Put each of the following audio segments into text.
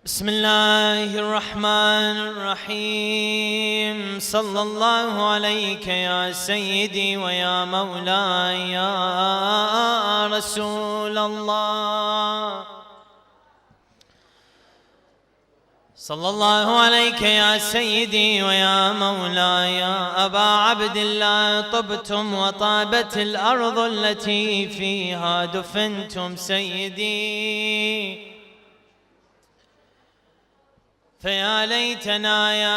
بسم الله الرحمن الرحيم صلى الله عليك يا سيدي ويا مولاي يا رسول الله صلى الله عليك يا سيدي ويا مولاي يا أبا عبد الله طبتم وطابت الأرض التي فيها دفنتم سيدي فيا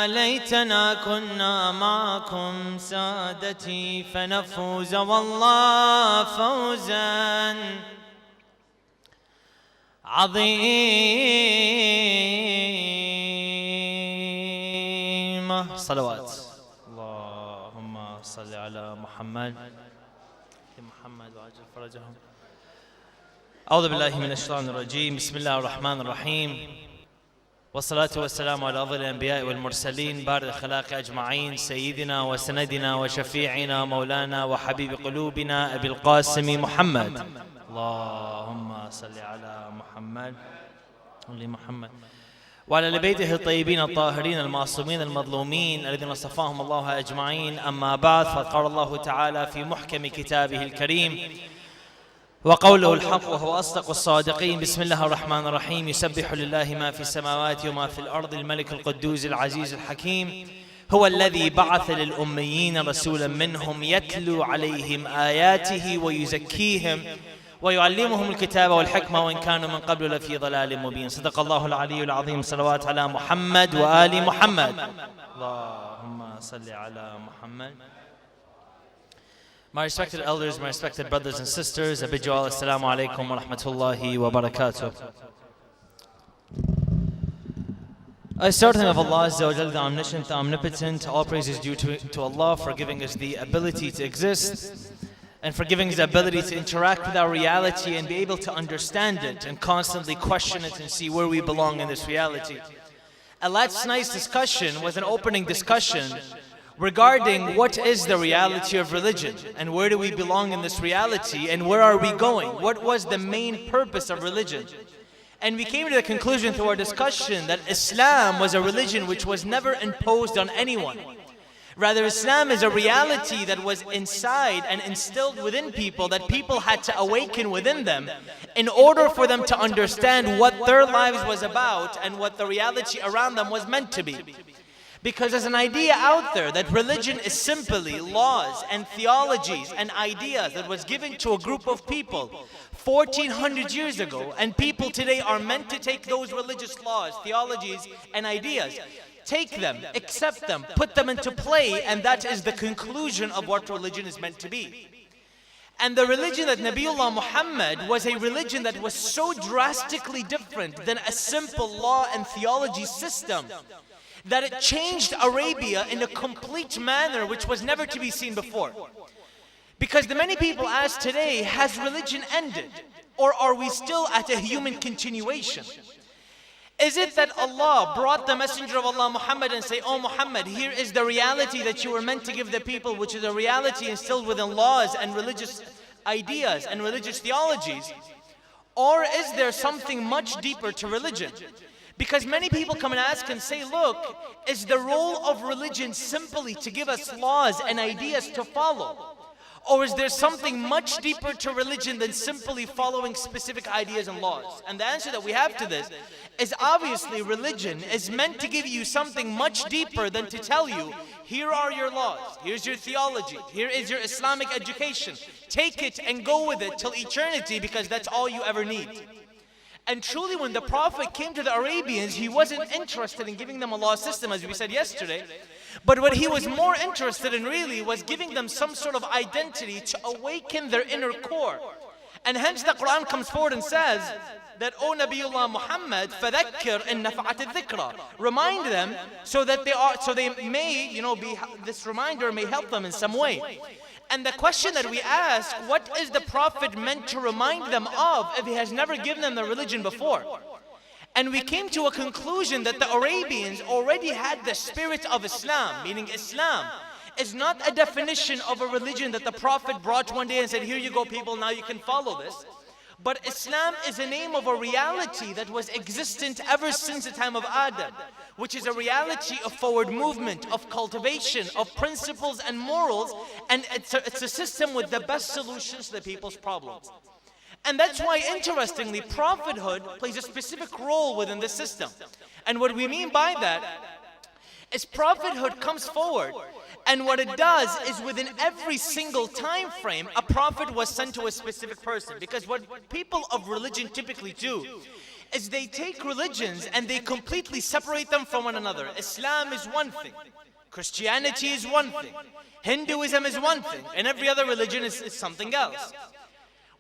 ليتنا كنا معكم سادتي فنفوز والله فوزا عظيما. صلوات اللهم صل على محمد وعجل فرجهم. أعوذ بالله من الشيطان الرجيم. بسم الله الرحمن الرحيم، والصلاة والسلام على أفضل الأنبياء والمرسلين بارئ الخلائق أجمعين سيدنا وسندنا وشفيعنا مولانا وحبيب قلوبنا أبي القاسم محمد. اللهم صل على محمد وعلى آل بيته الطيبين الطاهرين المعصومين المظلومين الذين اصطفاهم الله أجمعين. أما بعد، فقال الله تعالى في محكم كتابه الكريم وقوله الحق وهو أصدق الصادقين. بسم الله الرحمن الرحيم. يسبح لله ما في السماوات وما في الأرض الملك القدوس العزيز الحكيم هو الذي بعث للأميين رسولا منهم يتلو عليهم آياته ويزكيهم ويعلمهم الكتاب والحكمة وإن كانوا من قبل لفي ضلال مبين. صدق الله العلي العظيم. صلوات على محمد وآل محمد. اللهم صل على محمد. My respected elders, my respected brothers and sisters, I bid you all assalamu alaikum wa rahmatullahi wa barakatuh. I start in the name of Allah Azza wa Jalla, the omniscient, the omnipotent. All praise is due to Allah for giving us the ability to exist and for giving us the ability to interact with our reality and be able to understand it and constantly question it and see where we belong in this reality. And last night's discussion was an opening discussion regarding what is the reality of religion and where do we belong in this reality and where are we going? What was the main purpose of religion? And we came to the conclusion through our discussion that Islam was a religion which was never imposed on anyone. Rather, Islam is a reality that was inside and instilled within people, that people had to awaken within them in order for them to understand what their lives was about and what the reality around them was meant to be. Because there's an idea out there that religion is simply laws and theologies and ideas that was given to a group of people 1400 years ago, and people today are meant to take those religious laws, theologies and ideas, take them, accept them, put them into play, and that is the conclusion of what religion is meant to be. And the religion that Nabiullah Muhammad was a religion that was so drastically different than a simple law and theology system that it changed Arabia in a complete manner which was never to be seen before. Because the many people ask today, has religion ended? Or are we still at a human continuation? Is it that Allah brought the messenger of Allah Muhammad and say, oh Muhammad, here is the reality that you were meant to give the people, which is a reality instilled within laws and religious ideas and religious theologies? Or is there something much deeper to religion? Because many people come and ask and say, look, is the role of religion simply to give us laws and ideas to follow? Or is there something much deeper to religion than simply following specific ideas and laws? And the answer that we have to this is obviously religion is meant to give you something much deeper than to tell you, here are your laws, here's your theology, here is your Islamic education. Take it and go with it till eternity because that's all you ever need. And truly, when the Prophet came to the Arabians, he wasn't interested in giving them a law system, as we said yesterday. But what he was more interested in really was giving them some sort of identity to awaken their inner core. And hence the Quran comes forward and says that, O Nabiullah Muhammad, فَذَكِّرْ إِن نَفَعَتِ الذِّكْرَى. Remind them so that they may, this reminder may help them in some way. And the question that we ask, what is the Prophet meant to remind them of if he has never given them the religion before? And we came to a conclusion that the Arabians already had the spirit of Islam, meaning Islam is not a definition of a religion that the Prophet brought one day and said, here you go people, now you can follow this. But Islam is a name of a reality that was existent ever since the time of Adam, which is a reality of forward movement, of cultivation, of principles and morals, and it's a system with the best solutions to the people's problems. And that's why, interestingly, prophethood plays a specific role within this system. And what we mean by that is prophethood comes forward, and what it does is within every single time frame, a prophet was sent to a specific person. Because what people of religion typically do is they take religions and they completely separate them from one another. Islam is one thing, Christianity is one thing, Hinduism is one thing, and every other religion is something else.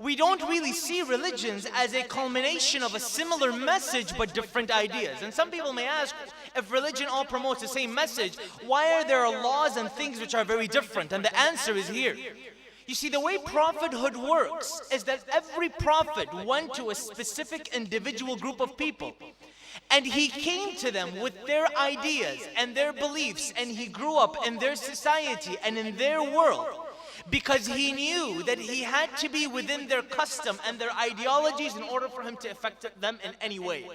We don't really see religions as a culmination of a similar message but different ideas. And some people may ask, if religion all promotes the same message, why are there laws and things which are very different? And the answer is here. You see, the way prophethood works is that every prophet went to a specific individual group of people, and he came to them with their ideas and their beliefs, and he grew up in their society and in their world, because he knew that he had to be within their custom and their ideologies in order for him to affect them in any way.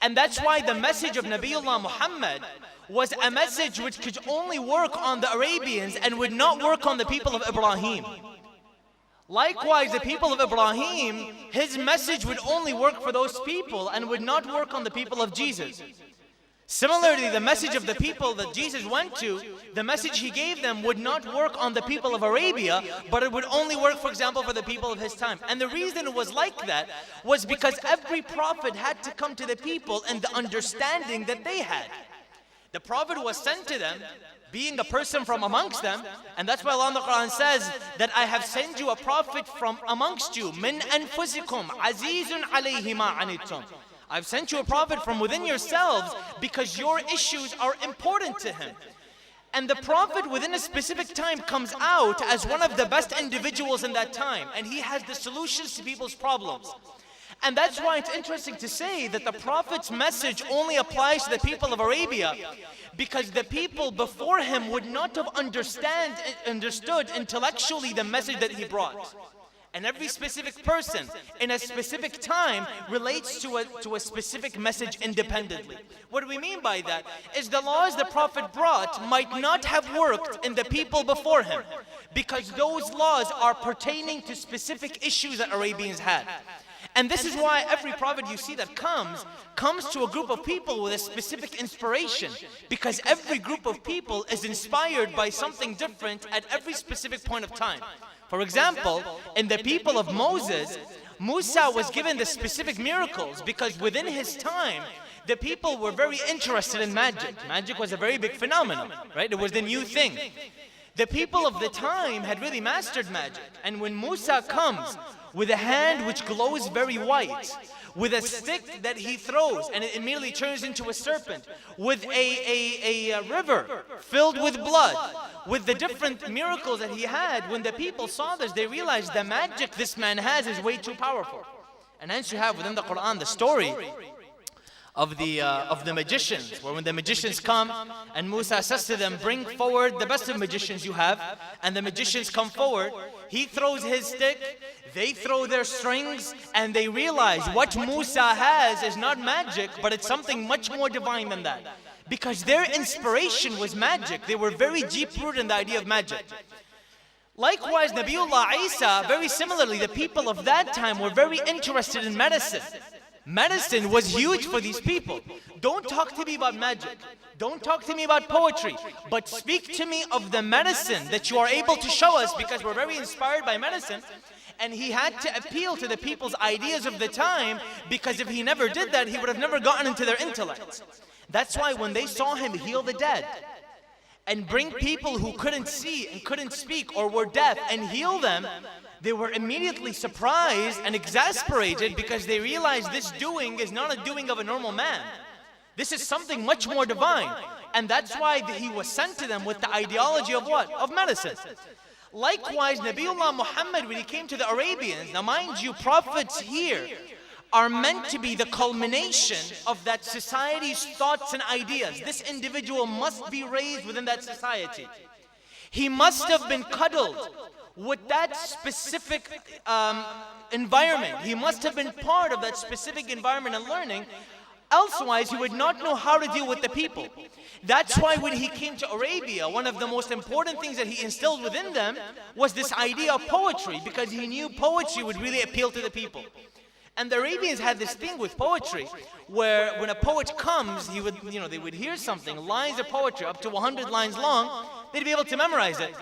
And that's why the message of Nabiullah Muhammad was a message which could only work on the Arabians and would not work on the people of Ibrahim. Likewise, the people of Ibrahim, his message would only work for those people and would not work on the people of Jesus. Similarly, the message of the people that Jesus went to, the message he gave them would not work on the people of Arabia, but it would only work, for example, for the people of his time. And the reason it was like that was because every prophet had to come to the people in the understanding that they had. The prophet was sent to them, being a person from amongst them, and that's why Allah in the Quran says that I have sent you a prophet from amongst you, min anfusikum, azizun alayhi ma anittum. I've sent you a prophet from within yourselves because your issues are important to him. And the prophet within a specific time comes out as one of the best individuals in that time, and he has the solutions to people's problems. And that's why it's interesting to say that the prophet's message only applies to the people of Arabia, because the people before him would not have understood intellectually the message that he brought. And every specific person in a specific time relates to a specific message independently. What we mean by that is the laws the Prophet brought might not have worked in the people before him, because those laws are pertaining to specific issues that Arabians had. And this is why every prophet you see that comes to a group of people with a specific inspiration, because every group of people is inspired by something different at every specific point of time. For example, in the people of Moses, Musa was given the specific miracles because within his time, the people were very interested in magic. Magic was a very big phenomenon, right? It was the new thing. The people of the time had really mastered magic. And when Musa comes with a hand which glows very white, with a stick that he throws and it immediately turns into a serpent, with a river filled with blood, with the different miracles that he had, when the people saw this, they realized the magic this man has is way too powerful. And hence you have within the Quran the story of the magicians, where when the magicians come and Musa says to them, bring forward the best of magicians you have, and the magicians come forward, he throws his stick, they throw their strings, and they realize what Musa has is not magic, but it's something much more divine than that. Because their inspiration was magic. They were very deep-rooted in the idea of magic. Likewise, Nabiullah Isa, very similarly, the people of that time were very interested in medicine. Medicine was huge for these people. Don't talk to me about magic. Don't talk to me about poetry. But speak to me of the medicine that you are able to show us, because we're very inspired by medicine. And he had to appeal to the people's ideas of the time, because if he never did that, he would have never gotten into their intellect. That's why when they saw him heal the dead and bring people who couldn't see and couldn't speak or were deaf and heal them, they were immediately surprised and exasperated, because they realized this doing is not a doing of a normal man. This is something much more divine. And that's why he was sent to them with the ideology of what? Of medicine. Likewise, Nabiullah Muhammad, when he came to the Arabians, now mind you, prophets here are meant to be the culmination of that society's thoughts and ideas. This individual must be raised within that society. He must have been cuddled with that specific environment. He must have been part of that specific environment and learning. Elsewise, he would not know how to deal with the people. That's why when he came to Arabia, one of the most important things that he instilled within them was this idea of poetry, because he knew poetry would really appeal to the people. And the Arabians had this thing with poetry, where when a poet comes, he would, they would hear something, lines of poetry up to 100 lines long, they'd be able to memorize it.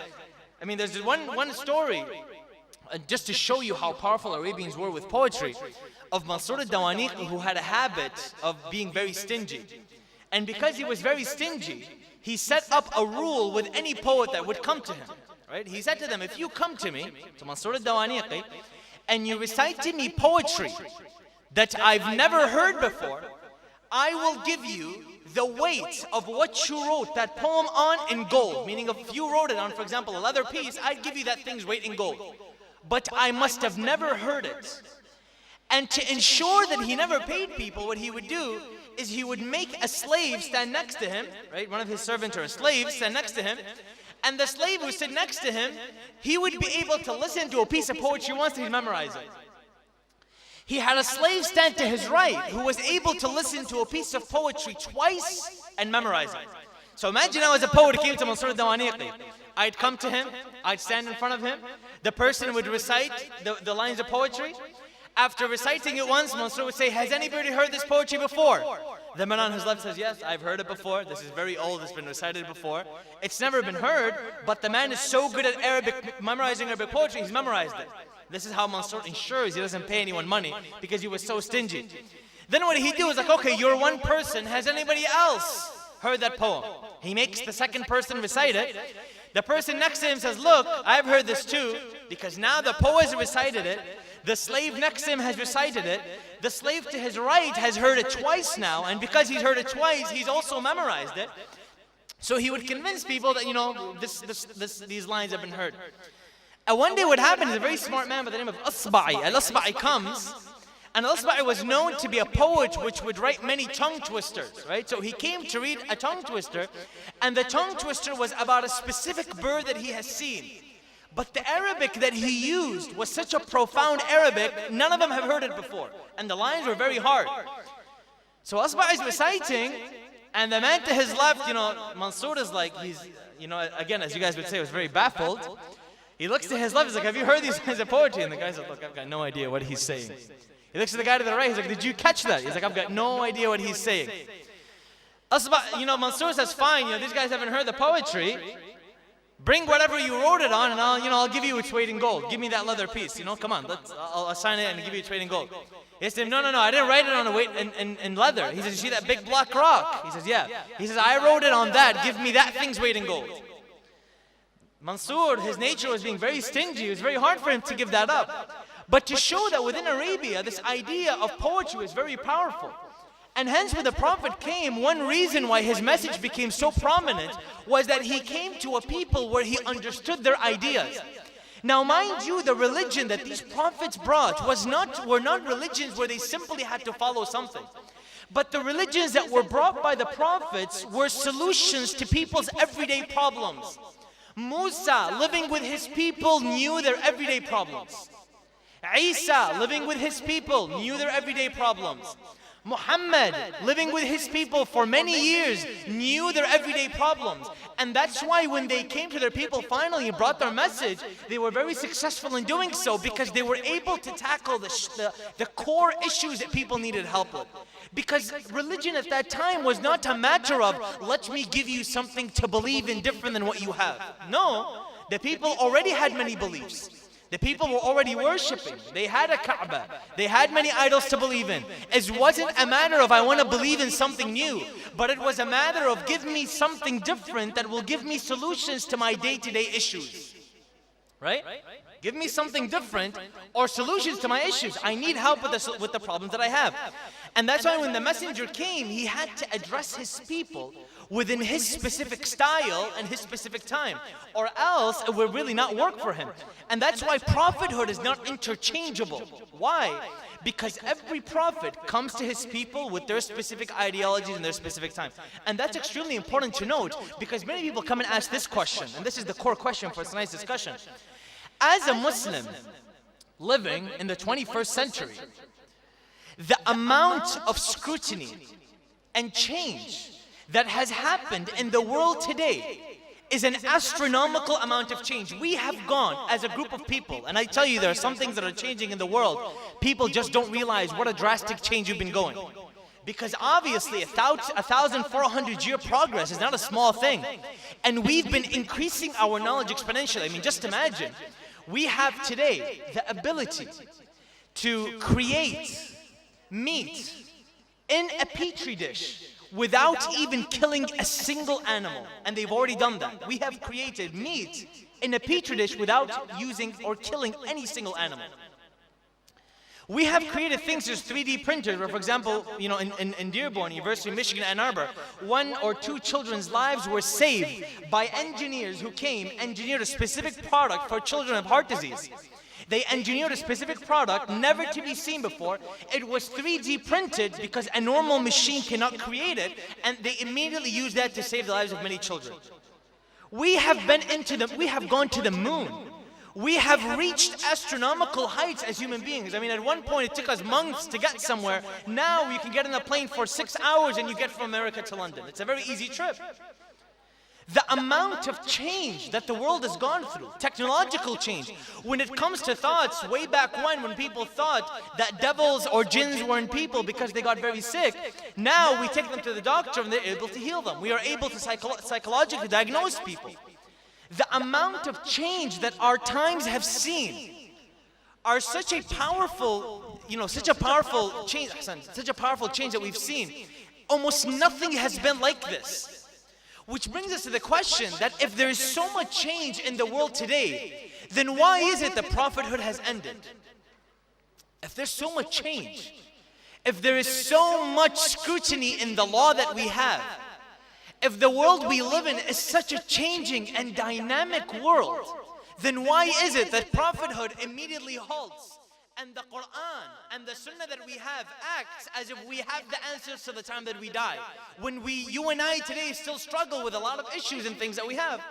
I mean, there's one story, just to show you how powerful Arabians were with poetry, of Mansur al-Dawaniq, who had a habit of being very stingy. And because he was very stingy, he set up a rule with any poet that would come to him. Right? He said to them, if you come to me, to Mansur al-Dawaniq, and you recite to me poetry that I've never heard before, I will give you the weight of what you wrote that poem on in gold. Meaning if you wrote it on, for example, a leather piece, I'd give you that thing's weight in gold. But I must have never heard it. And to ensure that he never paid people, what he would do is he would make a slave stand next to him, right? One of his servants or a slave stand next to him. And the slave who stood next to him, he would be able to listen to a piece of poetry once and he'd memorize it. He had a slave stand to his right who was able to listen to a piece of poetry twice and memorize it. So imagine I was a poet who came to Mansur al-Dawaniqi. I'd come to him, I'd stand in front of him, the person would recite the lines of poetry. After reciting it once, Mansur would say, has anybody heard this poetry before? The man on his left says, yes, I've heard it before. This is very old, it's been recited before. It's never been heard, but the man is so good at memorizing Arabic poetry, he's memorized it. This is how Mansur ensures he doesn't pay anyone money, because he was so stingy. Then what he do is like, okay, you're one person, has anybody else heard that poem? He makes the second person recite it. The person next to him says, look, I've heard this too, because now the poet has recited it. The slave next to him has recited it. The slave to his right has heard it twice now, and because he's heard it twice, he's also memorized it. So he would convince people that, these lines have been heard. And one day what happened is a very smart man by the name of Al-Sibtayn. Al-Sibtayn comes, and Al-Sibtayn was known to be a poet which would write many tongue twisters, right? So he came to read a tongue twister, and the tongue twister was about a specific bird that he has seen. But the Arabic that he used was such a profound Arabic, none of them have heard it before. And the lines were very hard. So Al-Sibtayn is reciting, and the man to his left, Mansur is like, he's, again, as you guys would say, was very baffled. He looks to his left, he's like, have you heard these lines of poetry? And the guy said, look, I've got no idea what he's saying. He looks to the guy to the right, he's like, did you catch that? He's like, I've got no idea what he's saying. Mansur says, fine, these guys haven't heard the poetry. Bring whatever you wrote it on, and I'll give you its weight in gold. Give me that leather piece, come on, I'll assign it and give you its weight in gold. He said, no, I didn't write it on a weight in leather. He says, you see that big black rock? He says, yeah. He says, I wrote it on that, give me that thing's weight in gold. Mansur, his nature was being very stingy. It was very hard for him to give that up. But to show that within Arabia, this idea of poetry was very powerful. And hence when the Prophet came, one reason why his message became so prominent was that he came to a people where he understood their ideas. Now mind you, the religion that these prophets brought were not religions where they simply had to follow something. But the religions that were brought by the prophets were solutions to people's everyday problems. Musa, living with his people, knew their everyday problems. Isa, living with his people, knew their everyday problems. Muhammad, living with his people for many years, knew their everyday problems. And that's why when they came to their people finally and brought their message, they were very successful in doing so, because they were able to tackle the core issues that people needed help with. Because religion at that time was not a matter of, let me give you something to believe in different than what you have. No, the people already had many beliefs. The people were already worshipping. They had a Kaaba. They had many idols to believe in. It wasn't a matter of I want to believe in something new, but it was a matter of give me something different that will give me solutions to my day-to-day issues. Right? Give me something different or solutions to my issues. I need help with the problems that I have. And that's why when the messenger came, he had to address his people within his specific style and his specific time, or else it would really not work for him. And that's why prophethood is not interchangeable. Why? Because every prophet comes to his people with their specific ideologies and their specific time. And that's extremely important to note, because many people come and ask this question, and this is the core question for tonight's discussion. As a Muslim living in the 21st century, the amount of scrutiny and change that has happened in the world today is an astronomical amount of change. We have gone as a group of people, and I tell you, there are some things that are changing in the world. People just don't realize what a drastic change you've been going. Because obviously 1,400 year progress is not a small thing. And we've been increasing our knowledge exponentially. I mean, just imagine, we have today the ability to create meat in a petri dish without even killing a single animal. And they've already done that. We have created meat in a petri dish without using or killing any single animal. We have created things as 3D printers, where, for example, you know, in Dearborn, University of Michigan, Ann Arbor, 1 or 2 children's lives were saved by engineers who engineered a specific product for children with heart disease. They engineered a specific product never to be seen before. It was 3D printed because a normal machine cannot create it, and they immediately used that to save the lives of many children. We have gone to the moon. We have reached astronomical heights as human beings. I mean, at one point it took us months to get somewhere. Now you can get on a plane for 6 hours and you get from America to London. It's a very easy trip. The amount of change that the world has gone through, technological change. When it comes to thoughts, way back when people thought that devils or jinns were in people because they got very sick, now we take them to the doctor and they're able to heal them. We are able to psychologically diagnose people. The amount of change that our times have seen are such a powerful, such a powerful change that we've seen. Almost nothing has been like this. Which brings us to the question that if there is so much change in the world today, then why is it the prophethood has ended? If there's so much change, if there is so much scrutiny in the law that we have, if the world we live in is such a changing and dynamic world, then why is it that prophethood immediately halts and the Quran and the Sunnah that we have acts as if we have the answers to the time that we die? When you and I today still struggle with a lot of issues and things that we have.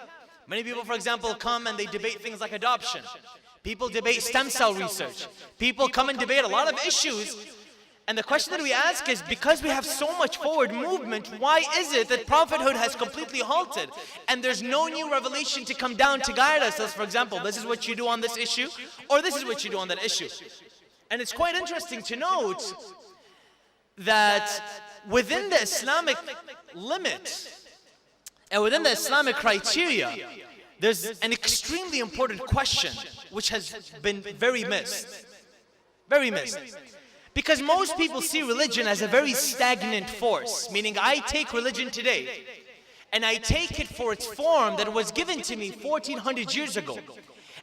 Many people, for example, come and they debate things like adoption. People debate stem cell research. People come and debate a lot of issues. And the question that we ask is, because we have so much forward movement, why is it that prophethood has completely halted? And there's no new revelation to come down to guide us. As for example, this is what you do on this issue, or this is what you do on that issue. And it's quite interesting to note that within the Islamic limit, and within the Islamic criteria, there's an extremely important question which has been very missed. Very missed. Because most people see religion as a very stagnant force, meaning I take religion today and I take it for its form that was given to me 1400 years ago.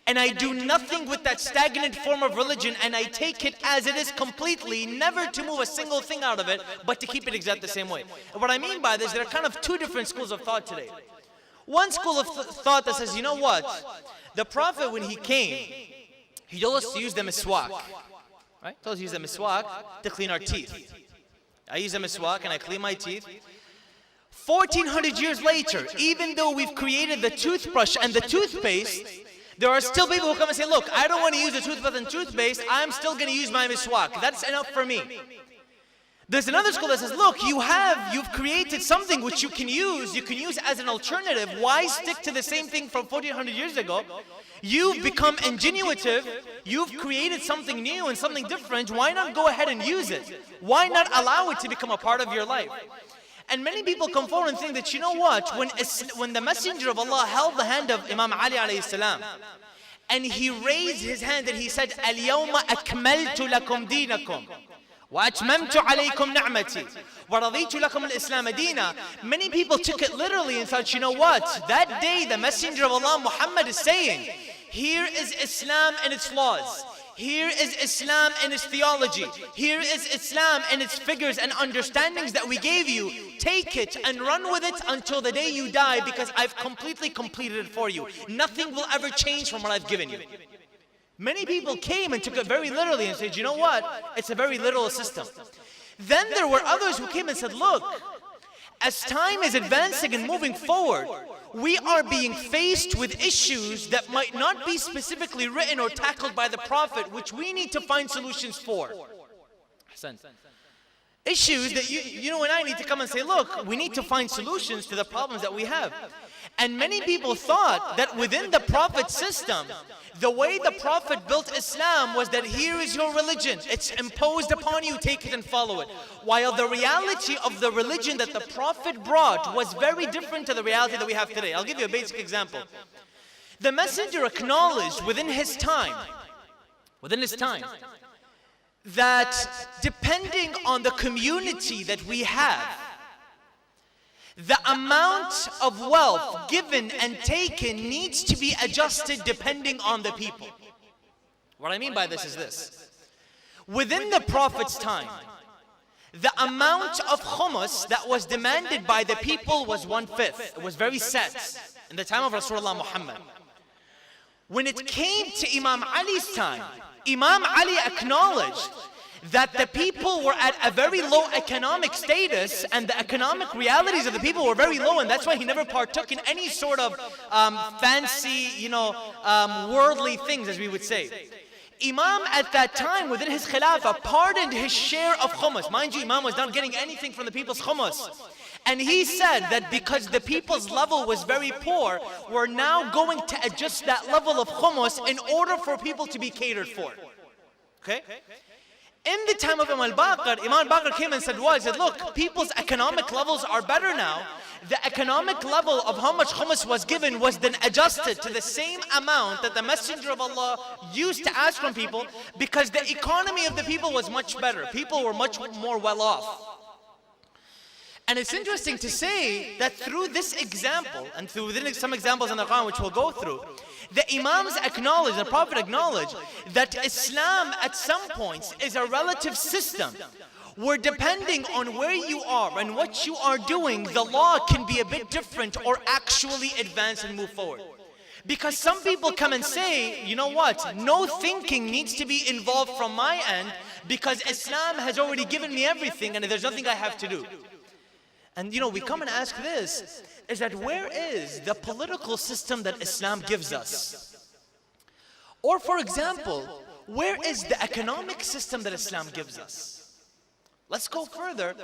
And I do nothing with that stagnant form of religion, and I take it as it is completely, never to move a single thing out of it, but to keep it exact the same way. And what I mean by this, there are kind of 2 different schools of thought today. One school of thought that says, you know what? The Prophet, when he came, he told us to use the miswak. Right? He told us to use the miswak to clean our teeth. I use a miswak and I clean my teeth. 1400 years later, even though we've created the toothbrush and the toothpaste, there are still people who come and say, look, I don't want to use the toothbrush and toothpaste, I'm still going to use my miswak. That's enough for me. There's another school that says, look, you've created something which you can use as an alternative. Why stick to the same thing from 1400 years ago? You've become ingenuitive, you've created something new and something different. Why not go ahead and use it? Why not allow it to become a part of your life? And many people come forward and think that, you know what, when the Messenger of Allah held the hand of Imam Ali alayhi salam, and he raised his hand and he said, الْيَوْمَ أَكْمَلْتُ لَكُمْ دِينَكُمْ وَأَتْمَمْتُ عَلَيْكُمْ نِعْمَتِي وَرَضِيتُ لَكُمُ الْإِسْلَامَ دِينًا. Many people took it literally and thought, you know what, that day the Messenger of Allah Muhammad is saying, here is Islam and its laws. Here is Islam and its theology. Here is Islam and its figures and understandings that we gave you. Take it and run with it until the day you die, because I've completely completed it for you. Nothing will ever change from what I've given you. Many people came and took it very literally and said, you know what, it's a very literal system. Then there were others who came and said, look, As time is advancing and moving forward, we are being faced with issues that might not be specifically written or tackled by the Prophet, which we need to find solutions for. Issues that you and I need to come and say, look, we need to find solutions to the problems that we have. And many people thought that within the Prophet's system, the way the Prophet built Islam was that here is your religion. It's imposed upon you, take it and follow it. While the reality of the religion that the Prophet brought was very different to the reality that we have today. I'll give you a basic example. The Messenger acknowledged within his time, that depending on the community that we have, the amount of wealth given and taken needs to be adjusted depending on the people. What I mean by this is this. Within the Prophet's time, the amount of khums that was demanded by the people was 1/5. It was very set in the time of Rasulullah Muhammad. When it came to Imam Ali's time, Imam Ali acknowledged that the people were at a very low economic status and the economic realities of the people were very low, and that's why he never partook in any sort of fancy, worldly things, as we would say. Imam at that time within his khilafah pardoned his share of khums. Mind you, Imam was not getting anything from the people's khums. And he said that because the people's level was very poor, we're now going to adjust that level of khums in order for people to be catered for. Okay? In the time of Imam al-Baqir, Imam al-Baqir came and said, what? He said, look, people's economic levels are better now. The economic level of how much khums was given was then adjusted to the same amount that the Messenger of Allah used to ask from people, because the economy of the people was much better. People were much more well off. And it's interesting to say that through this example, and through some examples in the Quran which we'll go through, the Imams acknowledge, the Prophet acknowledged, that Islam at some points is a relative system where depending on where you are and what you are doing, the law can be a bit different or actually advance and move forward. Because some people come and say, you know what, no thinking needs to be involved from my end because Islam has already given me everything and there's nothing I have to do. And we come and ask this, is that where is the political system that Islam gives us? Or for example, where is the economic system that Islam gives us? Let's go further.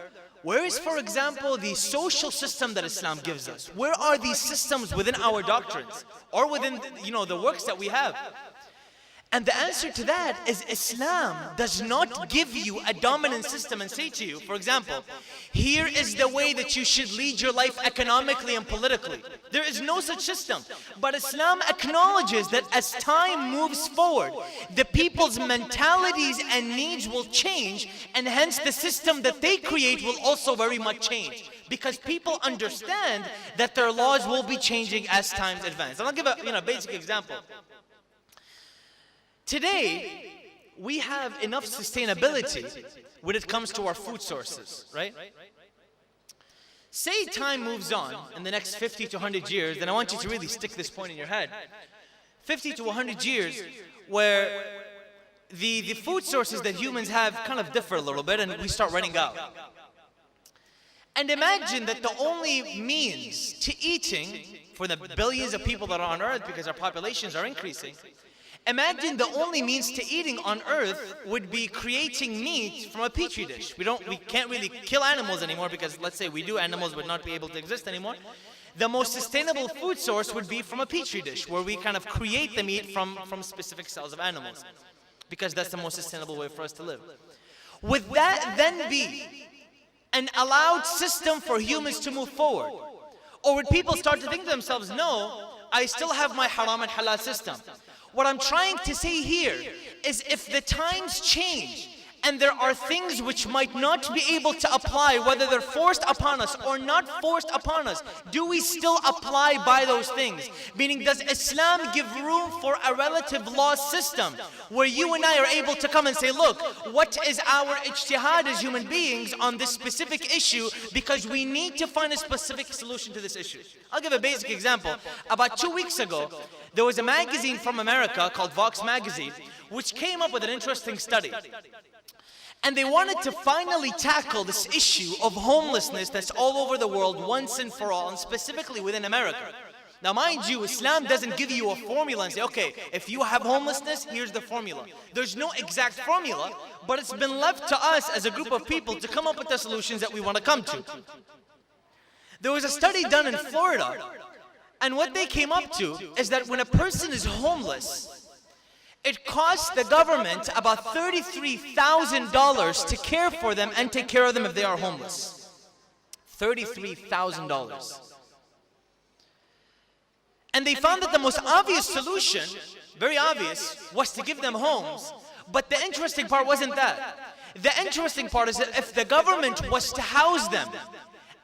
Where is, for example, the social system that Islam gives us? Where are these systems within our doctrines? Or within, the works that we have? And the answer to that is Islam does not give you a dominant system and say to you, for example, here is the way that you should lead your life economically and politically. There is no such system. But Islam acknowledges that as time moves forward, the people's mentalities and needs will change, and hence the system that they create will also very much change. Because people understand that their laws will be changing as times advance. And I'll give a basic example. Today, we have enough sustainability when it comes to our food sources, right? Say time moves on in the next 50 to 100 years, then I want you to really stick this point in your head. 50 to 100 years where the food sources that humans have kind of differ a little bit and we start running out. And imagine that the only means to eating for the billions of people that are on earth, because our populations are increasing, imagine the only means to eating on earth would be creating meat from a petri dish. We can't really kill animals anymore because let's say we do, animals would not be able to exist anymore. The most sustainable food source would be from a petri dish where we kind of create the meat from specific cells of animals, because that's the most sustainable way for us to live. Would that then be an allowed system for humans to move forward? Or would people start to think to themselves, no, I still have my haram and halal system? What I'm trying to say here is if the times change and there are things which might not be able to apply, whether they're forced upon us or not forced upon us, do we still apply by those things? Meaning, does Islam give room for a relative law system where you and I are able to come and say, look, what is our ijtihad as human beings on this specific issue, because we need to find a specific solution to this issue? I'll give a basic example. About 2 weeks ago, there was a magazine from America called Vox magazine, which came up with an interesting study. And they wanted to finally tackle this issue of homelessness that's all over the world once and for all, and specifically within America. Now mind you, Islam doesn't give you a formula and say, okay, if you have homelessness, here's the formula. There's no exact formula, but it's been left to us as a group of people to come up with the solutions that we want to come to. There was a study done in Florida, and what they came up to is that when a person is homeless, it costs the government about $33,000 to care for them and take care of them if they are homeless. $33,000. And they found that the most obvious solution, very obvious, was to give them homes. But the interesting part wasn't that. The interesting part is that if the government was to house them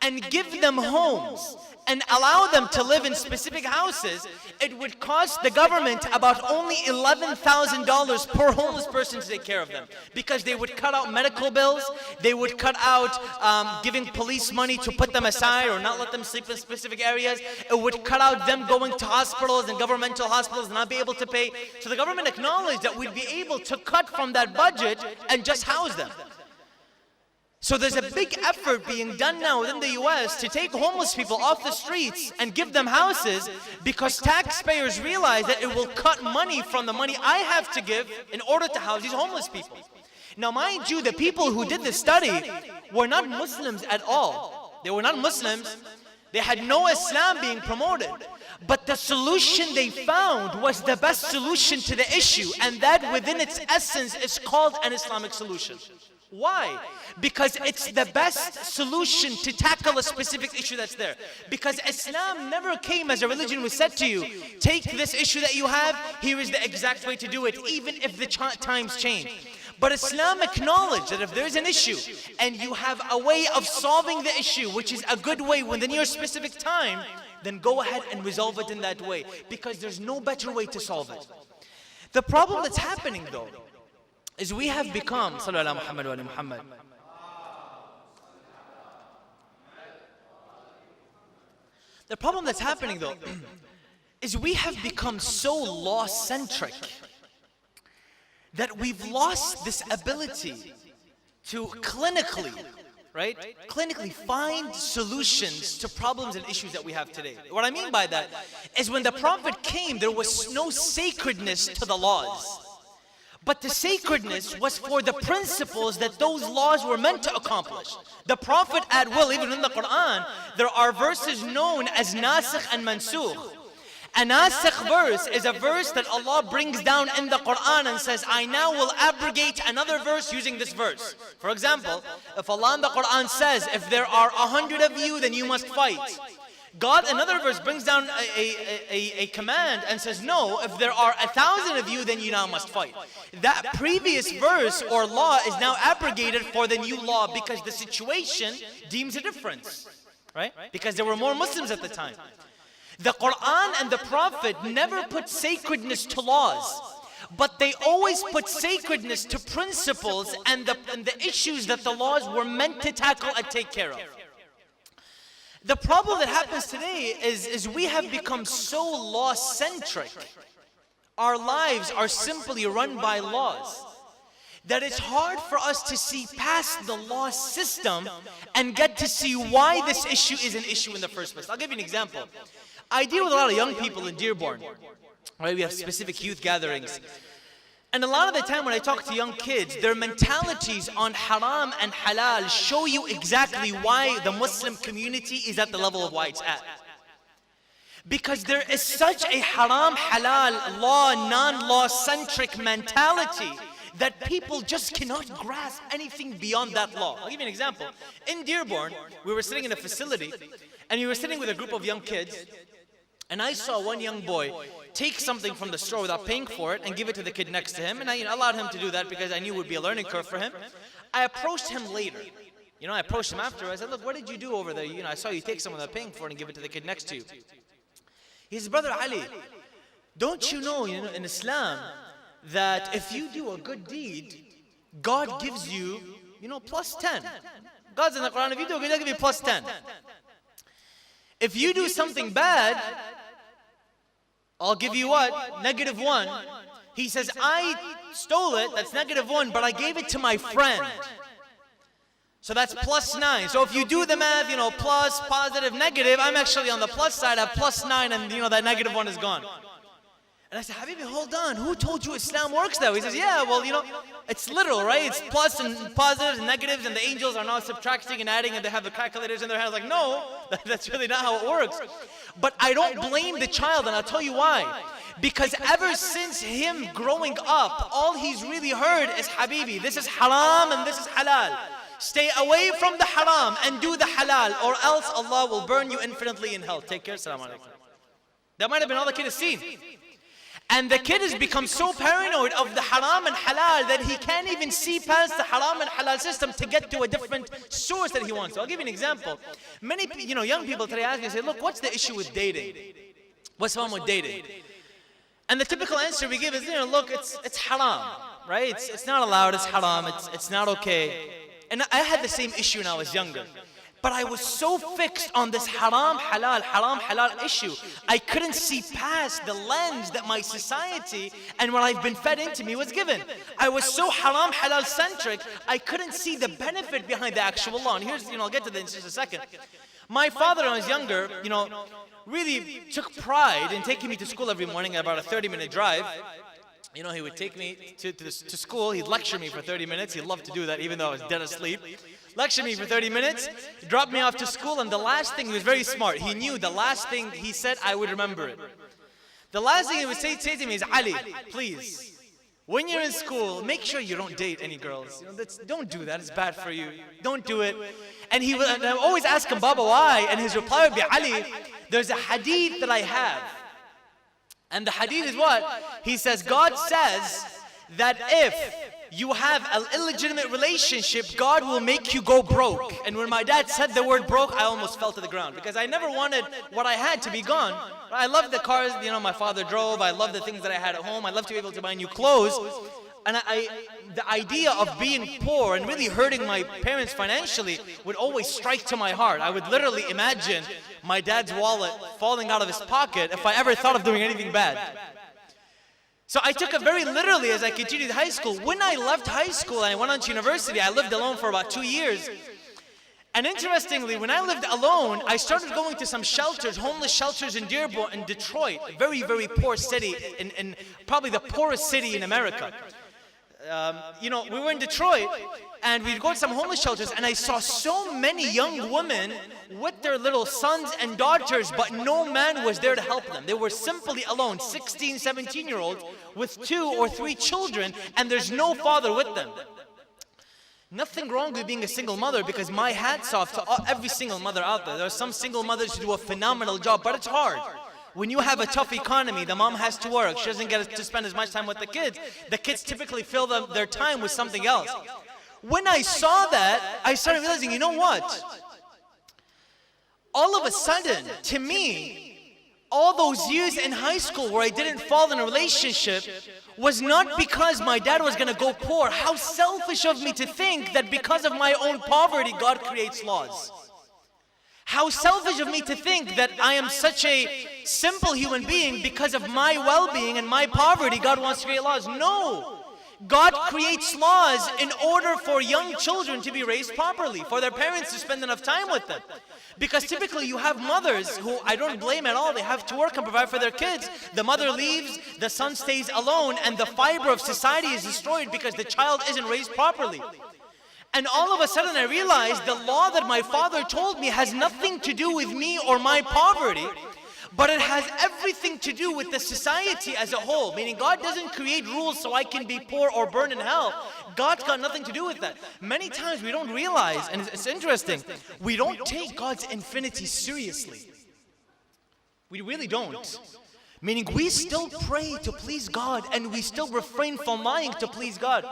and give them homes and allow them to live in specific houses, it would cost the government about only $11,000 per homeless person to take care of them. Because they would cut out medical bills, they would cut out giving police money to put them aside or not let them sleep in specific areas. It would cut out them going to hospitals and governmental hospitals and not be able to pay. So the government acknowledged that we'd be able to cut from that budget and just house them. So there's a big effort being done now within the US to take homeless people off the streets and give them houses, because taxpayers realize that it will cut money from the money I have to give in order to house these homeless people. Now mind you, the people who did this study were not Muslims at all. They were not Muslims. They had no Islam being promoted. But the solution they found was the best solution to the issue, and that within its essence is called an Islamic solution. Why? Because it's the best solution to tackle a specific issue that's there. Because Islam never came as a religion who said to you, take this issue that you have, here is the exact way to do it, even if the times change. But Islam acknowledged that if there's an issue and you have a way of solving the issue, which is a good way within your specific time, then go ahead and resolve it in that way, because there's no better way to solve it. The problem that's happening though is we have become, sallallahu alaihi Muhammad wa ali Muhammad. The problem that's happening though is we have become so law-centric that we've lost this ability to clinically, right? Clinically find solutions to problems and issues that we have today. What I mean by that is when the Prophet came, there was no sacredness to the laws. But the sacredness was for the principles that those laws were meant to accomplish. The Prophet at will, even in the Quran, there are verses known as nasikh and mansukh. A nasikh verse is a verse that Allah brings down in the Quran and says, I now will abrogate another verse using this verse. For example, if Allah in the Quran says, if there are 100 of you, then you must fight. God, another verse, brings down a command and says, no, if there are 1,000 of you, then you now must fight. That previous verse or law is now abrogated for the new law because the situation deems a difference, right? Because there were more Muslims at the time. The Quran and the Prophet never put sacredness to laws, but they always put sacredness to principles and the issues that the laws were meant to tackle and take care of. The problem that happens today is we have become so law-centric. Our lives are simply run by laws that it's hard for us to see past the law system and get to see why this issue is an issue in the first place. I'll give you an example. I deal with a lot of young people in Dearborn, right? We have specific youth gatherings. And a lot of the time when I talk to young kids, their mentalities on haram and halal show you exactly why the Muslim community is at the level of why it's at. Because there is such a haram, halal, law, non-law centric mentality that people just cannot grasp anything beyond that law. I'll give you an example. In Dearborn, we were sitting in a facility and we were sitting with a group of young kids, and I saw one young boy take something from the store without paying for it and give it to the kid next to him, and I allowed him to do that because I knew it would be a learning curve for him. I approached him later. I approached him after. I said, look, what did you do over there? I saw you take something without paying for it and give it to the kid next to you. He says, Brother Ali, don't you know, in Islam, that if you do a good deed, God gives you, plus 10. God's in the Quran, if you do a good deed, He'll give you plus 10. If you do something bad, I'll give you what? -1. He says, I stole it, that's -1, but I gave it to my friend. So that's +9. So if you do the math, plus, positive, negative, I'm actually on the plus side, I have +9, and that -1 is gone. And I said, Habibi, hold on, who told you Islam works that way? He says, yeah, well, it's literal, right? It's plus and positives and negatives, and the angels are now subtracting and adding, and they have the calculators in their hands. Like, no, that's really not how it works. But I don't blame the child, and I'll tell you why. Because ever since him growing up, all he's really heard is, Habibi, this is haram and this is halal. Stay away from the haram and do the halal, or else Allah will burn you infinitely in hell. Take care, Assalamu alaikum. That might have been all the kid has seen. And the kid has become so paranoid of the haram and halal that he can't even see past the haram and halal system to get to a different source that he wants. So I'll give you an example. Many young people today ask me and say, look, what's the issue with dating? What's wrong with dating? And the typical answer we give is, look, it's haram, right? It's not allowed, it's haram, it's not okay. And I had the same issue when I was younger. But I was so fixed on this haram halal issue, I couldn't see past the lens that my society and what I've been fed into me was given. I was so haram halal centric, I couldn't see the benefit behind the actual law. And here's, I'll get to this in just a second. My father, when I was younger, really took pride in taking me to school every morning at about a 30-minute drive. He would take me to school, he'd lecture me for 30 minutes, he loved to do that even though I was dead asleep. Lecture me for 30 minutes, drop me off to school, and the last thing, he was very smart, he knew the last thing he said, I would remember it. The last thing he would say to me is, Ali, please, when you're in school, make sure you don't date any girls. Don't do that, it's bad for you, don't do it. And I always ask him, Baba, why? And his reply would be, Ali, there's a hadith that I have. And the hadith is what? He says, God says that if you have an illegitimate relationship, God will make you go broke. And when my dad said the word broke, I almost fell to the ground because I never wanted what I had to be gone. I loved the cars, my father drove. I loved the things that I had at home. I loved to be able to buy new clothes. And the idea of being poor and really hurting my parents financially would always strike to my heart. I would literally imagine my dad's wallet falling out of his pocket if I ever thought of doing anything bad. So I took it very literally as I continued high school. When I left high school and I went on to university, I lived alone for about 2 years. And interestingly, when I lived alone, I started going to some shelters, homeless shelters in Dearborn, in Detroit, a very, very poor city, in probably the poorest city in America. We were in Detroit and we'd go to some homeless shelters and I saw so many young women with their little sons and daughters, but no man was there to help them. They were simply alone, 16, 17-year-olds with 2 or 3 children, and there's no father with them. Nothing wrong with being a single mother, because my hat's off to every single mother out there. There are some single mothers who do a phenomenal job, but it's hard. When you have a tough economy, the mom has to work, she doesn't get to spend as much time with the kids. The kids typically fill their time with something else. When I saw that, I started realizing, you know what? All of a sudden, to me, all those years in high school where I didn't fall in a relationship was not because my dad was gonna go poor. How selfish of me to think that because of my own poverty, God creates laws. How selfish of me to think that I am such a simple human being because of my well-being and my poverty, God wants to create laws. No! God creates laws in order for young children to be raised properly, for their parents to spend enough time with them. Because typically you have mothers who, I don't blame at all, they have to work and provide for their kids. The mother leaves, the son stays alone, and the fiber of society is destroyed because the child isn't raised properly. And all of a sudden I realized the law that my father told me has nothing to do with me or my poverty, but it has everything to do with the society as a whole. Meaning God doesn't create rules so I can be poor or burn in hell. God's got nothing to do with that. Many times we don't realize, and it's interesting, we don't take God's infinity seriously. We really don't. Meaning we still pray to please God and we still refrain from lying to please God.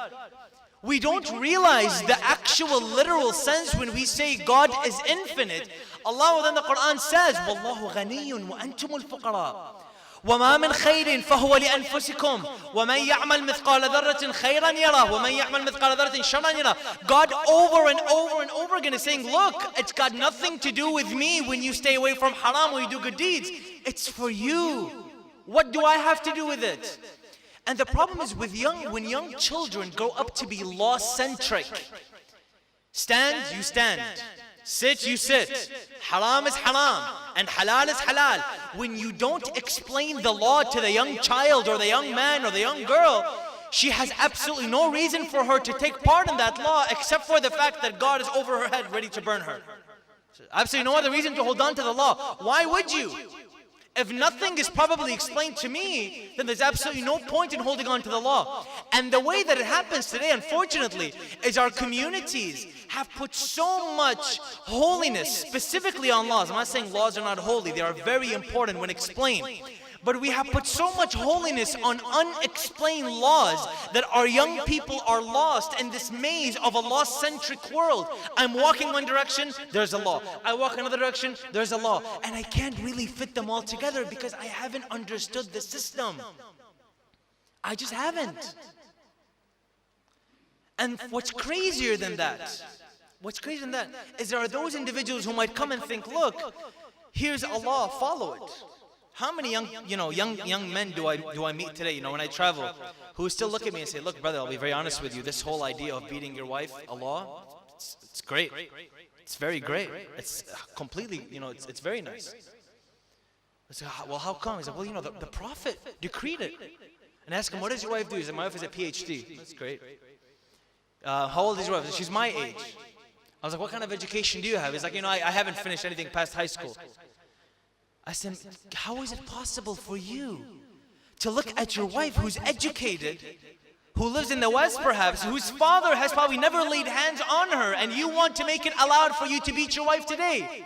We don't realize the actual literal sense when we say God is infinite. Allah within the Quran says, وَاللَّهُ غَنِيٌّ وَأَنْتُمُ الْفُقَرَاءُ وَمَا مِنْ خَيْرٍ فَهُوَ لِأَنفُسِكُمْ وَمَنْ يَعْمَلْ مِثْقَالَ ذَرَّةٍ خَيْرًا يَرَهُ وَمَنْ يَعْمَلْ مِثْقَالَ ذَرَّةٍ شَرًّا يَرَهُ. God over and over and over again is saying, look, it's got nothing to do with me when you stay away from haram, when you do good deeds. It's for you. What do I have to do with it? And the problem is when young children grow up to be law-centric. Stand, you stand. Sit, you sit. Haram is haram, and halal is halal. When you don't explain the law to the young child or the young man or the young girl, she has absolutely no reason for her to take part in that law except for the fact that God is over her head ready to burn her. Absolutely no other reason to hold on to the law. Why would you? If nothing is probably explained to me, then there's absolutely no point in holding on to the law. And the way that it happens today, unfortunately, is our communities have put so much holiness specifically on laws. I'm not saying laws are not holy. They are very important when explained. But we have put so much holiness on unexplained laws that our young people are lost in this maze of a law-centric world. I'm walking one direction, there's a law. I walk another direction, there's a law. And I can't really fit them all together because I haven't understood the system. I just haven't. And what's crazier than that is there are those individuals who might come and think, look, here's a law, follow it. How many young men do I meet today, when I travel, who still look at me and say, look, brother, I'll be very honest with you, this whole idea of beating your wife, a law, it's great. It's very great. It's completely, it's very nice. I say, well, how come? He's like, well, the Prophet decreed it. And I ask him, what does your wife do? He said, my wife is a PhD. That's great. How old is your wife? She's my age. I was like, what kind of education do you have? He's like, I haven't finished anything past high school. I said, how is it possible for you to look at your wife who's educated, who lives in the West perhaps, whose father has probably never laid hands on her, and you want to make it allowed for you to beat your wife today?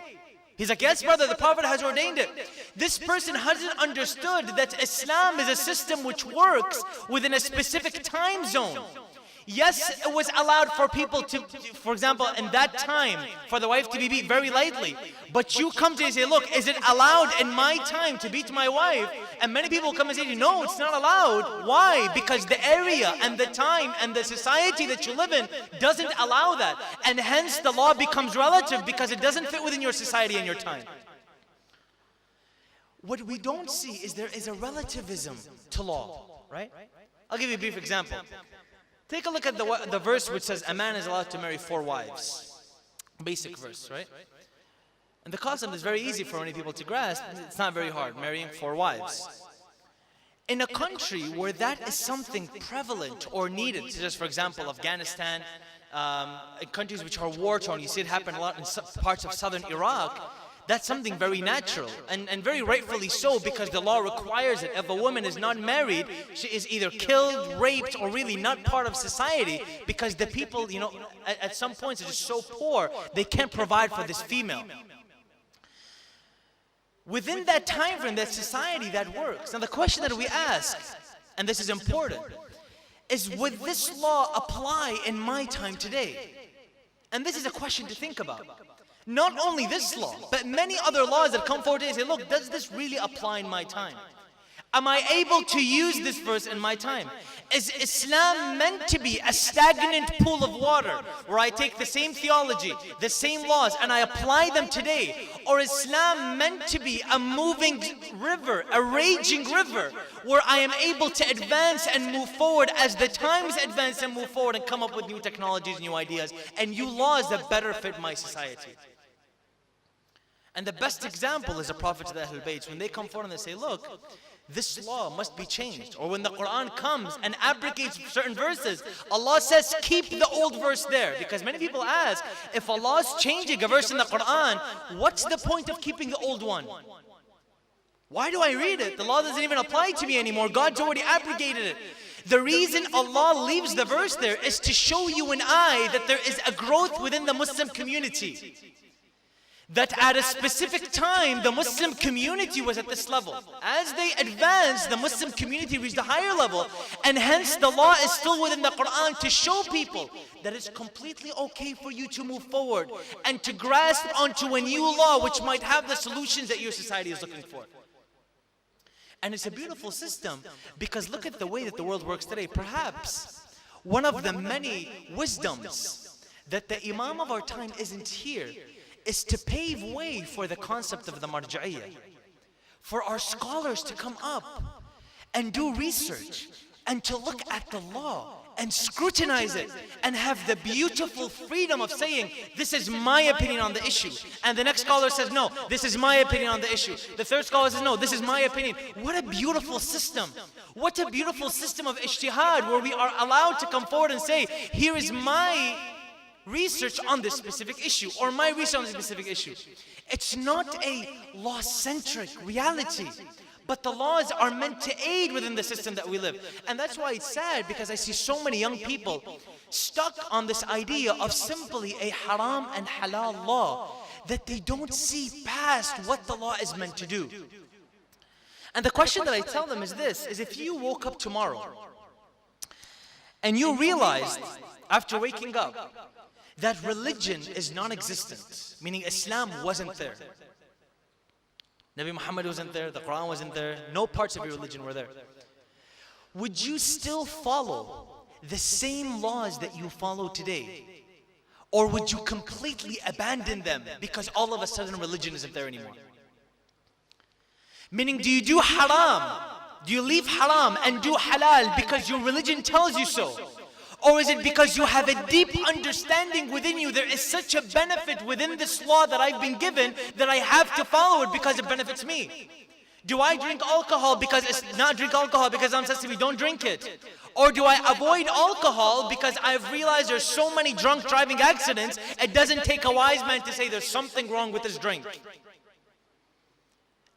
He's like, yes, brother, the Prophet has ordained it. This person hasn't understood that Islam is a system which works within a specific time zone. Yes, it was allowed for people to, for example, in that time, for the wife to be beat very lightly. But you come to me and say, look, is it allowed in my time to beat my wife? And many people come and say, no, it's not allowed. Why? Because the area and the time and the society that you live in doesn't allow that. And hence the law becomes relative because it doesn't fit within your society and your time. What we don't see is there is a relativism to law, right? I'll give you a brief example. Take a look at the verse which says a man is allowed to marry 4 wives. Basic verse, right? And the concept is very easy for many people to grasp. It's not very hard, marrying 4 wives. In a country where that is something prevalent or needed, such as, for example, Afghanistan, in countries which are war-torn, you see it happen a lot in parts of southern Iraq, that's something very natural and very rightfully so, because the law requires it. If a woman is not married, she is either killed, raped, or really not part of society, because the people, at some points are just so poor, they can't provide for this female. Within that time frame, that society, that works. Now the question that we ask, and this is important, is would this law apply in my time today? And this is a question to think about. Not only this law, but many other laws that come forward today and say, look, does this really apply in my time? Am I able to use this verse in my time? Is Islam meant to be a stagnant pool of water where I take the same theology, the same laws, and I apply them today? Or is Islam meant to be a moving river, a raging river, where I am able to advance and move forward as the times advance and move forward and come up with new technologies, new ideas, and new laws that better fit my society? And the best example is the Prophet to the Ahlul Bayt. When they come forward and they say, look, this law must be changed. Or when the Quran comes and abrogates certain verses, Allah says, keep the old verse there. Because many people ask, if Allah is changing a verse in the Quran, what's the point of keeping the old one? Why do I read it? The law doesn't even apply to me anymore. God's already abrogated it. The reason Allah leaves the verse there is to show you and I that there is a growth within the Muslim community. That at a specific time, the Muslim community was at this level. As they advanced, the Muslim community reached a higher level. And hence, the law is still within the Quran to show people that it's completely okay for you to move forward and to grasp onto a new law which might have the solutions that your society is looking for. And it's a beautiful system because look at the way that the world works today. Perhaps one of the many wisdoms that the Imam of our time isn't here is to pave way for the concept of the marja'iyah, for our scholars to come up and do research and to look at the law and scrutinize it and have the beautiful freedom of saying, this is my opinion on the issue. And the next scholar says, no, this is my opinion on the issue. The third scholar says, no, this is my opinion. What a beautiful system. What a beautiful system of ijtihad, where we are allowed to come forward and say, here is my research on this specific issue, or my research on this specific issue. It's not a law-centric reality, but the laws are meant to aid within the system that we live. And that's why it's sad, because I see so many young people stuck on this idea of simply a haram and halal law, that they don't see past what the law is meant to do. And the question that I tell them is this, is if you woke up tomorrow and you realized after waking up that religion is non-existent, meaning Islam wasn't there. Nabi Muhammad wasn't there, the Quran wasn't there, no parts of your religion were there. Would you still follow the same laws that you follow today? Or would you completely abandon them because all of a sudden religion isn't there anymore? Meaning, do you do haram? Do you leave haram and do halal because your religion tells you so? Or is it because you have a deep understanding within you, there is such a benefit within this law that I've been given that I have to follow it because it benefits me? Do I drink alcohol because it's not drink alcohol because I'm says to me, don't drink it? Or do I avoid alcohol because I've realized there's so many drunk driving accidents, it doesn't take a wise man to say there's something wrong with this drink?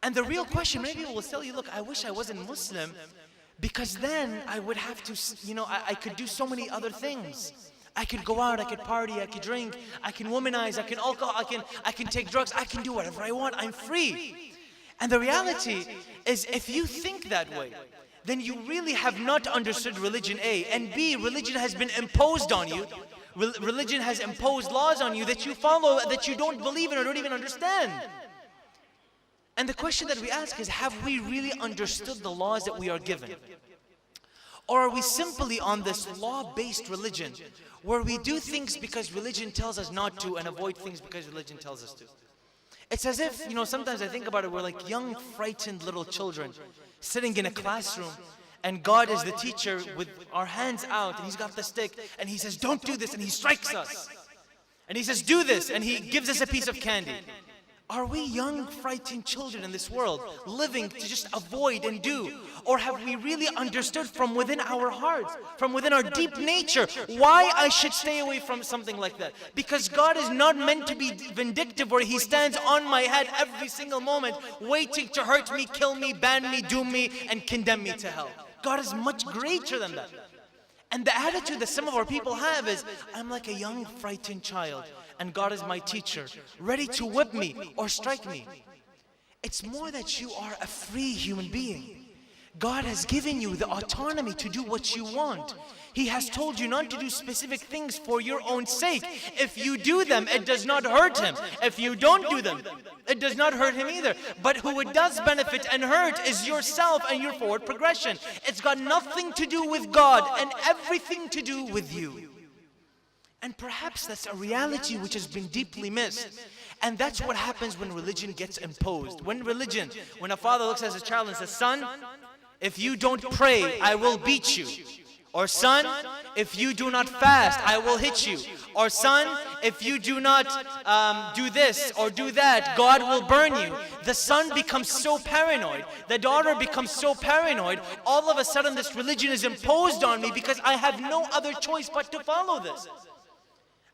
And the real question, maybe people will tell you, look, I wish I wasn't Muslim, because then I would have to, I could do so many other things. I could go out, I could party, I could drink, I can womanize, I can alcohol, I can take drugs, I can do whatever I want, I'm free. And the reality is, if you think that way, then you really have not understood religion, A. And B, religion has been imposed on you. Religion has imposed laws on you that you follow, that you don't believe in or don't even understand. And the question that we ask is, have we really understood the laws that we are given? Or are we simply on this law-based religion, where we do things because religion tells us not to and avoid things because religion tells us to? It's as if, sometimes I think about it, we're like young, frightened little children sitting in a classroom, and God is the teacher with our hands out, and He's got the stick, and He says, don't do this, and He strikes us. And He says, do this, and He gives us a piece of candy. Are we young, frightened children in this world, living to just avoid and do? Or have we really understood from within our hearts, from within our deep nature, why I should stay away from something like that? Because God is not meant to be vindictive, where He stands on my head every single moment, waiting to hurt me, kill me, ban me, doom me, and condemn me to hell. God is much greater than that. And the attitude that some of our people have is, I'm like a young, frightened child, and God is my teacher, ready to whip me or strike me. It's more that you are a free human being. God has given you the autonomy to do what you want. He has told you not to do specific things for your own sake. If you do them, it does not hurt Him. If you don't do them, it does not hurt Him either. But who it does benefit and hurt is yourself and your forward progression. It's got nothing to do with God and everything to do with you. And perhaps that's a reality which has been deeply missed. And that's what happens when religion gets imposed. When a father looks at his child and says, son, if you don't pray, I will beat you. Or son, if you do not fast, I will hit you. Or son, if you do not do this or do that, God will burn you. The son becomes so paranoid. The daughter becomes so paranoid. All of a sudden this religion is imposed on me because I have no other choice but to follow this.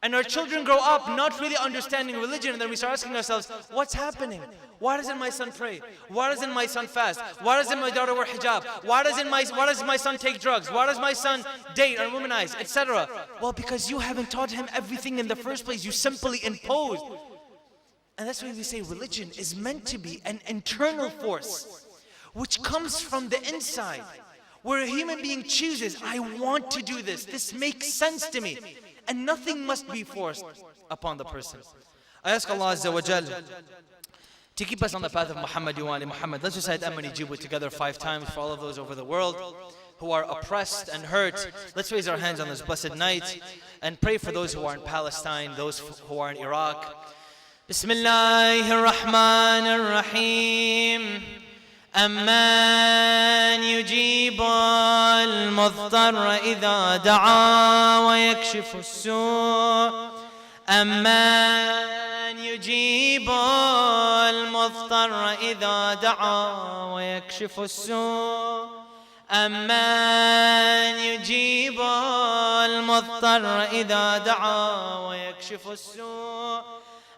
And our children grow up not really understanding religion, and then we start asking ourselves, what's happening? Why doesn't my son pray? Why doesn't my son fast? Why doesn't my daughter wear hijab? Why does my son take drugs? Why does my son date or womanize, etc.? Well, because you haven't taught him everything in the first place. You simply imposed. And that's why we say religion is meant to be an internal force, which comes from the inside, where a human being chooses, I want to do this. This makes sense to me. And nothing must be forced upon the person. I ask Allah Azza wa Jal to keep us on the path of Muhammad wa Ali Muhammad. Let's recite Amani Jibu together 5 times for all of those over the world who are oppressed and hurt. Let's raise our hands on this blessed night and pray for those who are in Palestine, those who are in Iraq. Bismillahir Rahmanir Rahim. أمن يجيب المضطر إذا دعا ويكشف السوء أمن يجيب المضطر إذا دعا ويكشف السوء أمن يجيب المضطر إذا دعا ويكشف السوء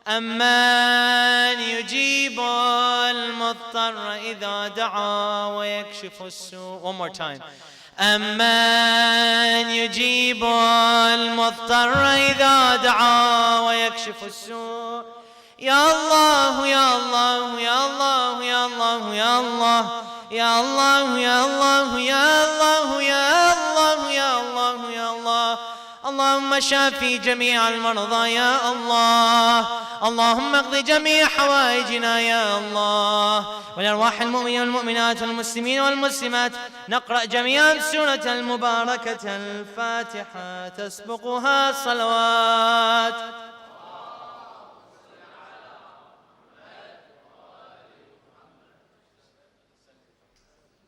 أمن يجيب المضطر إذا دعا ويكشف السوء. One more time. أمن يجيب المضطر إذا دعا ويكشف السوء. يا الله يا الله يا الله يا الله يا الله يا الله يا الله يا الله يا الله يا الله يا الله. اللهم شافي جميع المرضى يا الله. اللهم اقض جميع حوائجنا يا الله. ولأرواح المؤمنين والمؤمنات والمسلمين والمسلمات نقرأ جميعا سورة المباركة الفاتحة تسبقها الصلوات.